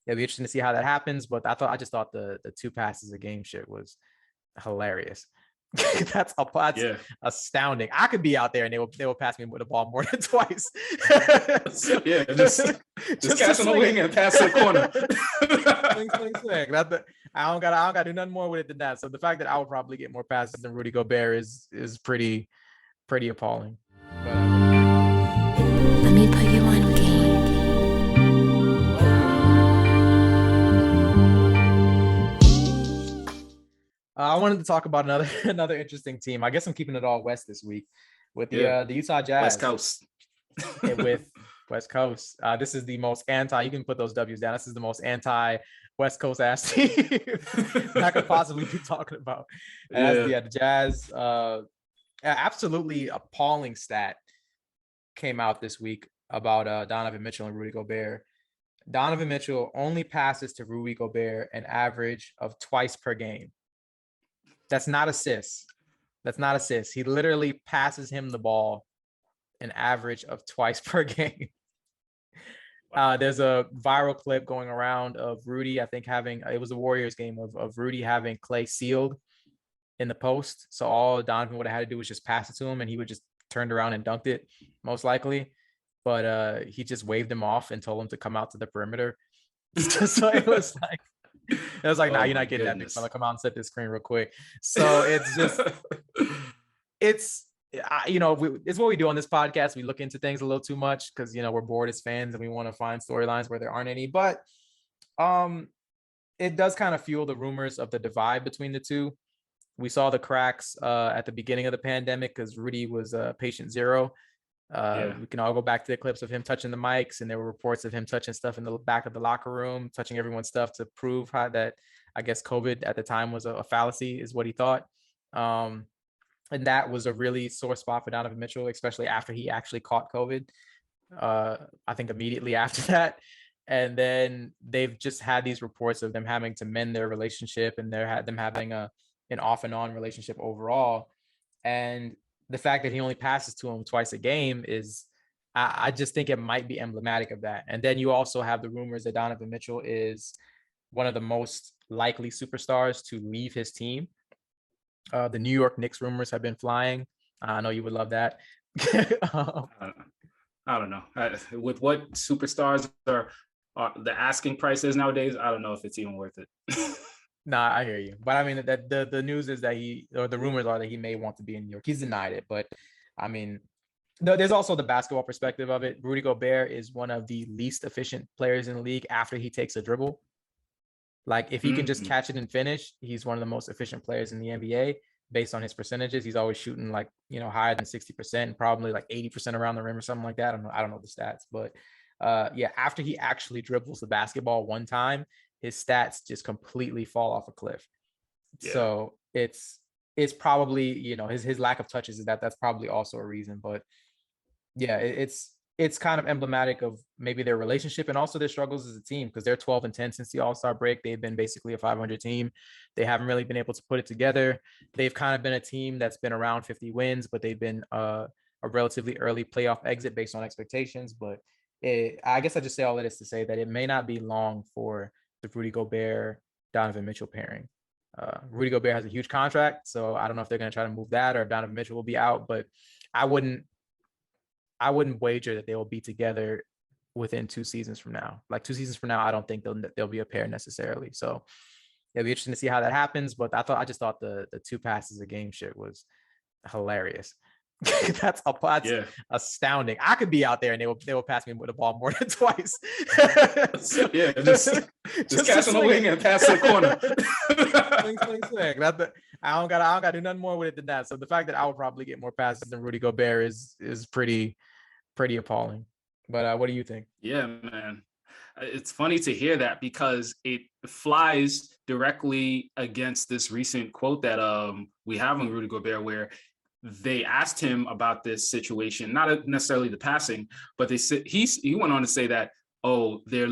it'll be interesting to see how that happens. But I just thought the 2 passes a game shit was hilarious. That's astounding. I could be out there and they will pass me with the ball more than twice. Yeah, just catch on the wing and pass to the corner. Swing. I don't gotta do nothing more with it than that. So the fact that I would probably get more passes than Rudy Gobert is pretty appalling. But, let me put you on game. I wanted to talk about another interesting team. I guess I'm keeping it all West this week with the Utah Jazz. West Coast. With West Coast. This is the most anti. You can put those W's down. This is the most anti West Coast ass team I could possibly be talking about. And the Jazz. Absolutely appalling stat came out this week about Donovan Mitchell and Rudy Gobert. Donovan Mitchell only passes to Rudy Gobert an average of twice per game. That's not assists. He literally passes him the ball an average of twice per game. There's a viral clip going around of Rudy, I think it was a Warriors game of Rudy having Clay sealed in the post. So all Donovan would have had to do was just pass it to him and he would just turned around and dunked it, most likely. But he just waved him off and told him to come out to the perimeter. So it was like, nah, you're not getting that big fella. Come out and set this screen real quick. So it's just, it's what we do on this podcast. We look into things a little too much because, we're bored as fans and we want to find storylines where there aren't any. But it does kind of fuel the rumors of the divide between the two. We saw the cracks at the beginning of the pandemic because Rudy was patient zero. We can all go back to the clips of him touching the mics, and there were reports of him touching stuff in the back of the locker room, touching everyone's stuff to prove that I guess COVID at the time was a fallacy, is what he thought. And that was a really sore spot for Donovan Mitchell, especially after he actually caught COVID. I think immediately after that. And then they've just had these reports of them having to mend their relationship, and them having an off and on relationship overall. And the fact that he only passes to him twice a game is, I just think it might be emblematic of that. And then you also have the rumors that Donovan Mitchell is one of the most likely superstars to leave his team. The New York Knicks rumors have been flying. I know you would love that. I don't know. With what superstars are the asking price is nowadays, I don't know if it's even worth it. Nah, I hear you. But I mean, the news is that the rumors are that he may want to be in New York. He's denied it. But I mean, there's also the basketball perspective of it. Rudy Gobert is one of the least efficient players in the league after he takes a dribble. Like, if he can just catch it and finish, he's one of the most efficient players in the NBA based on his percentages. He's always shooting higher than 60%, probably like 80% around the rim or something like that. I don't know the stats, but after he actually dribbles the basketball one time, his stats just completely fall off a cliff. Yeah. So it's probably, his lack of touches that's probably also a reason. But yeah, it's kind of emblematic of maybe their relationship and also their struggles as a team, because they're 12-10 since the All-Star break. They've been basically a 500 team. They haven't really been able to put it together. They've kind of been a team that's been around 50 wins, but they've been a relatively early playoff exit based on expectations. But I guess I just say all that is to say that it may not be long for the Rudy Gobert, Donovan Mitchell pairing. Rudy Gobert has a huge contract, so I don't know if they're going to try to move that or if Donovan Mitchell will be out, but I wouldn't wager that they will be together within 2 seasons from now. Like 2 seasons from now, I don't think they'll be a pair necessarily. So it'll be interesting to see how that happens. But I just thought the 2 passes a game shit was hilarious. That's astounding. I could be out there and they will pass me with the ball more than twice. Just catch on the wing and pass to the corner. Swing. I don't gotta do nothing more with it than that. So the fact that I would probably get more passes than Rudy Gobert is pretty appalling. But what do you think? Yeah, man. It's funny to hear that because it flies directly against this recent quote that we have on Rudy Gobert, where they asked him about this situation, not necessarily the passing, but they said he went on to say that, they're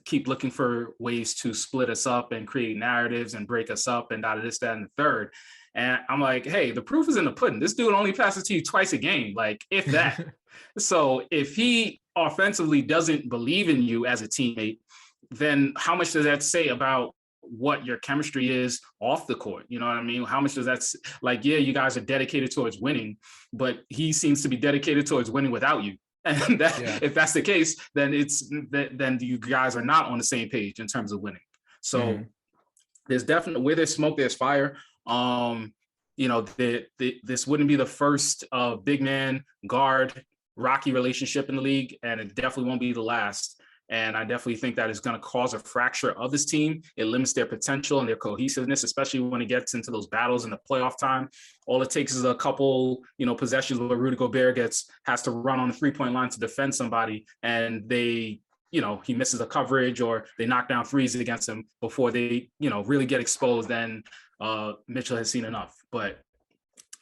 keep looking for ways to split us up and create narratives and break us up and this, that, and the third. And I'm like, hey, the proof is in the pudding. This dude only passes to you twice a game, like if that. So if he offensively doesn't believe in you as a teammate, then how much does that say about what your chemistry is off the court? You know what I mean? How much does that, like, yeah, you guys are dedicated towards winning, but he seems to be dedicated towards winning without you. And if that's the case, then then you guys are not on the same page in terms of winning. So there's definitely, where there's smoke, there's fire. You know, this wouldn't be the first big man guard rocky relationship in the league, and it definitely won't be the last. And I definitely think that is going to cause a fracture of this team. It limits their potential and their cohesiveness, especially when it gets into those battles in the playoff time. All it takes is a couple, possessions where Rudy Gobert has to run on the 3-point line to defend somebody, and he misses a coverage or they knock down threes against him before they, really get exposed. Then Mitchell has seen enough, but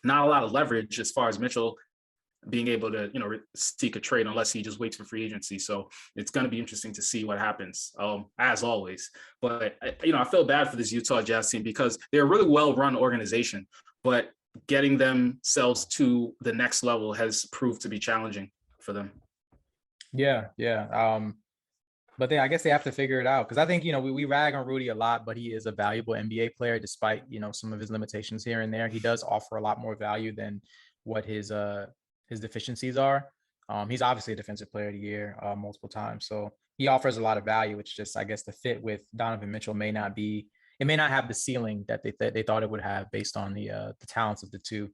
not a lot of leverage as far as Mitchell being able to, seek a trade unless he just waits for free agency. So it's going to be interesting to see what happens, as always. But, I feel bad for this Utah Jazz team because they're a really well-run organization, but getting themselves to the next level has proved to be challenging for them. Yeah. But I guess they have to figure it out, because I think, we rag on Rudy a lot, but he is a valuable NBA player despite, some of his limitations here and there. He does offer a lot more value than what his deficiencies are. He's obviously a defensive player of the year multiple times. So he offers a lot of value. It's just, I guess, the fit with Donovan Mitchell may not have the ceiling that they thought it would have based on the talents of the two.